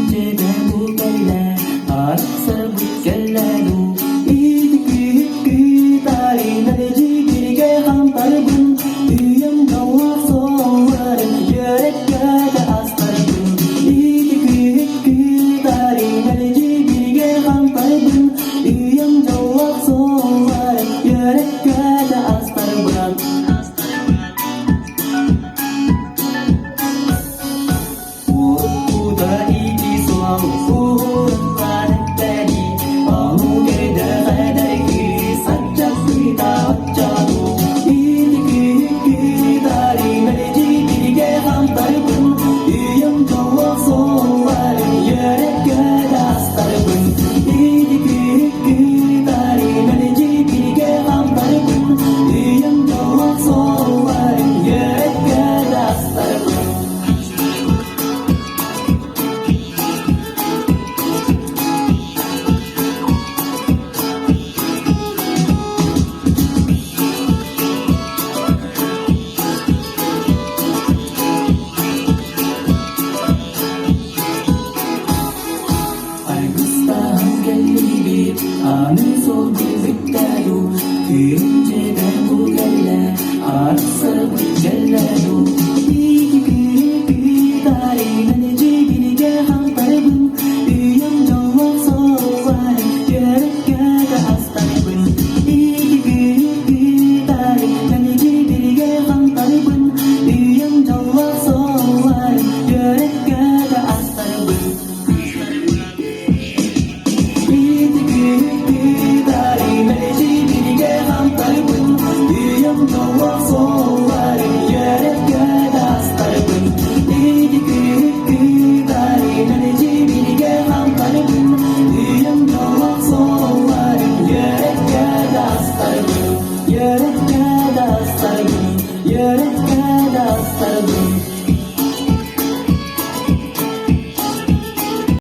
Kuyunceden bu geller arsa bu gelleru İdiki tari naleci birge hamtarbun Üyem dava soğarın yürekkede astarbun İdiki tari naleci birge hamtarbun Üyem dava soğarın yürekkede astarbun Amin sol birlikteyu Kuyunceden bu geller arsa bu gelleru İdiki tari naleci birge hamtarbun Üyem dava soğarın yürekkede astarbun İdiki tari naleci birge hamtarbun Üyem dava soğarın yürekkede astarbun You're